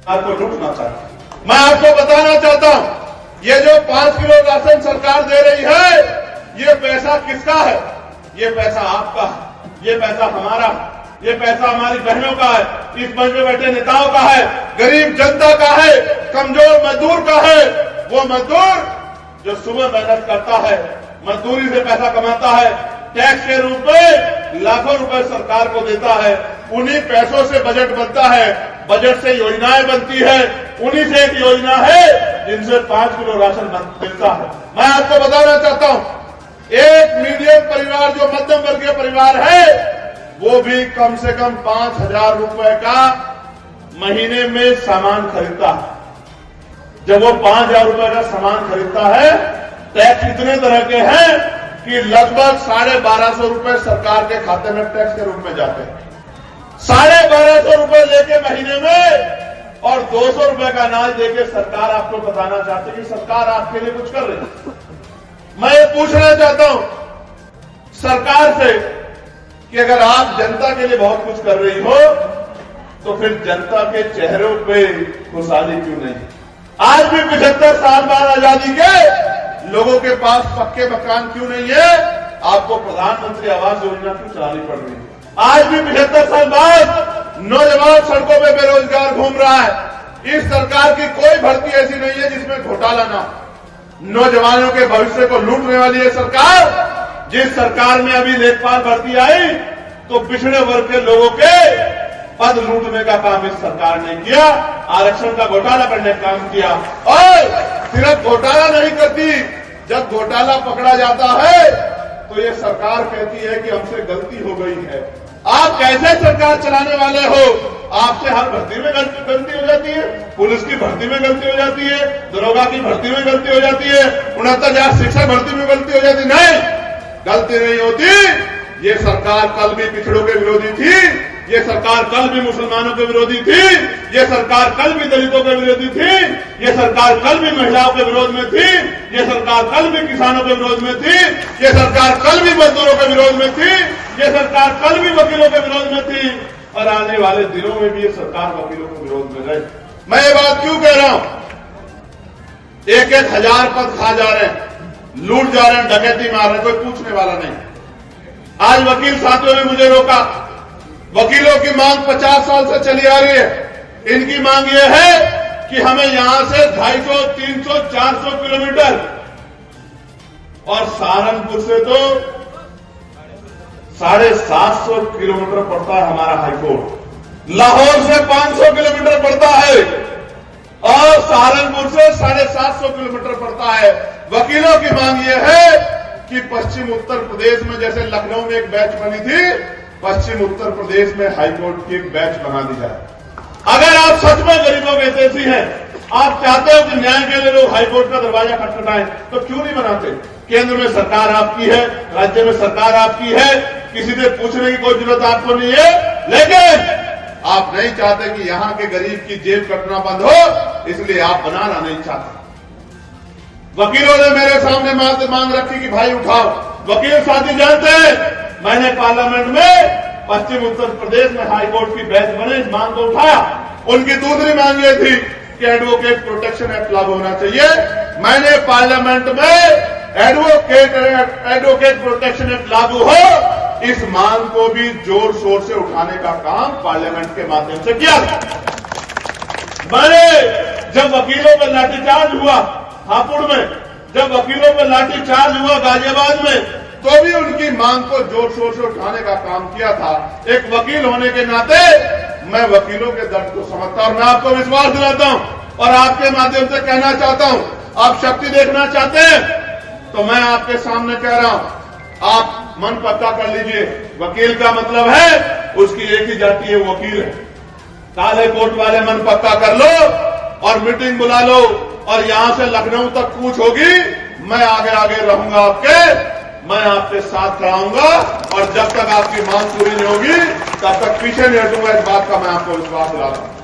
आपको लूटना चाहता। मैं आपको बताना चाहता हूं, ये जो 5 किलो राशन सरकार दे रही है, ये पैसा किसका है? ये पैसा आपका है, ये पैसा हमारा है, ये पैसा हमारी बहनों का है, इस मंच में बैठे नेताओं का है, गरीब जनता का है, कमजोर मजदूर का है। वो मजदूर जो सुबह मेहनत करता है, मजदूरी से पैसा कमाता है, टैक्स के रूप में लाखों रुपए सरकार को देता है, उन्हीं पैसों से बजट बनता है, बजट से योजनाएं बनती है। उन्हीं से एक योजना है जिनसे 5 किलो राशन मिलता है। मैं आपको बताना चाहता हूं, एक मीडियम परिवार जो मध्यम वर्गीय परिवार है, वो भी कम से कम 5,000 रुपए का महीने में सामान खरीदता है। जब वो 5,000 रुपए का सामान खरीदता है, टैक्स इतने तरह के हैं कि लगभग 1250 रुपए सरकार के खाते में टैक्स के रूप में जाते हैं। 1250 रुपए लेके महीने में और 200 रुपए का अनाज देके सरकार आपको बताना चाहती है कि सरकार आपके लिए कुछ कर रही है। मैं ये पूछना चाहता हूं सरकार से कि अगर आप जनता के लिए बहुत कुछ कर रही हो, तो फिर जनता के चेहरों पे खुशहाली क्यों नहीं? आज भी 75 साल बाद आजादी के लोगों के पास पक्के मकान क्यों नहीं है? आपको प्रधानमंत्री आवास योजना क्यों चलानी पड़ रही है? आज भी 75 साल बाद नौजवान सड़कों पे बेरोजगार घूम रहा है। इस सरकार की कोई भर्ती ऐसी नहीं है जिसमें घोटाला ना हो। नौजवानों के भविष्य को लूटने वाली है सरकार। जिस सरकार में अभी लेखपाल भर्ती आई, तो पिछड़े वर्ग के लोगों के पद लूटने का काम इस सरकार ने किया, आरक्षण का घोटाला करने का काम किया। और सिर्फ घोटाला नहीं करती, जब घोटाला पकड़ा जाता है तो ये सरकार कहती है कि हमसे गलती हो गई है। आप कैसे सरकार चलाने वाले हो? आपसे हर भर्ती में गलती हो जाती है, पुलिस की भर्ती में गलती हो जाती है, दरोगा की भर्ती में गलती हो जाती है, 69,000 शिक्षक भर्ती में गलती हो जाती। नहीं, गलती नहीं होती। ये सरकार कल भी पिछड़ों के विरोधी थी, ये सरकार कल भी मुसलमानों के विरोधी थी, ये सरकार कल भी दलितों के विरोधी थी, ये सरकार कल भी महिलाओं के विरोध में थी, ये सरकार कल भी किसानों के विरोध में थी, ये सरकार कल भी मजदूरों के विरोध में थी, ये सरकार कल भी वकीलों के विरोध में थी, और आने वाले दिनों में भी ये सरकार वकीलों के विरोध में रहे। मैं ये बात क्यों कह रहा हूं? 1-1 हजार पद खा जा रहे हैं, लूट जा रहे हैं, डकैती मार रहे हैं, कोई पूछने वाला नहीं। आज वकील साथियों ने मुझे रोका। वकीलों की मांग 50 साल से चली आ रही है। इनकी मांग यह है कि हमें यहां से 250, 300, 400 किलोमीटर और सहारनपुर से तो 750 किलोमीटर पड़ता है हमारा हाईकोर्ट, लाहौर से 500 किलोमीटर पड़ता है और सहारनपुर से 750 किलोमीटर पड़ता है। वकीलों की मांग यह है कि पश्चिम उत्तर प्रदेश में जैसे लखनऊ में एक बैच बनी थी, पश्चिम उत्तर प्रदेश में हाईकोर्ट की एक बैच बना दी जाए। अगर आप सच में गरीबों के हितैषी हैं, आप चाहते हो कि न्याय के लिए लोग हाईकोर्ट का दरवाजा खटखटाएं, तो क्यों नहीं बनाते? केंद्र में सरकार आपकी है, राज्य में सरकार आपकी है, किसी से पूछने की कोई जरूरत आपको नहीं है। लेकिन आप नहीं चाहते कि यहां के गरीब की जेब कटना बंद हो, इसलिए आप बनाना नहीं चाहते। वकीलों ने मेरे सामने मांग रखी कि भाई उठाओ। वकील साथी जानते हैं, मैंने पार्लियामेंट में पश्चिम उत्तर प्रदेश में हाईकोर्ट की बेंच बने, इस मांग को उठाया। उनकी दूसरी मांग ये थी कि एडवोकेट प्रोटेक्शन एक्ट लागू होना चाहिए। मैंने पार्लियामेंट में एडवोकेट प्रोटेक्शन एक्ट लागू हो, इस मांग को भी जोर शोर से उठाने का काम पार्लियामेंट के माध्यम से किया। मैंने जब वकीलों पर लाठीचार्ज हुआ हापुड़ में, जब वकीलों पर लाठीचार्ज हुआ गाजियाबाद में, तो भी उनकी मांग को जोर शोर से उठाने का काम किया था। एक वकील होने के नाते मैं वकीलों के दर्द को समझता हूं। मैं आपको विश्वास दिलाता हूं और आपके माध्यम से कहना चाहता हूं, आप शक्ति देखना चाहते हैं तो मैं आपके सामने कह रहा हूं, आप मन पक्का कर लीजिए। वकील का मतलब है उसकी एक ही जाति है, वकील है। काले कोट वाले मन पक्का कर लो और मीटिंग बुला लो और यहां से लखनऊ तक कूच होगी। मैं आगे आगे रहूंगा आपके, मैं आपके साथ खड़ाऊंगा और जब तक आपकी मांग पूरी नहीं होगी तब तक पीछे नहीं हटूंगा। इस बात का मैं आपको विश्वास दिलाता हूं।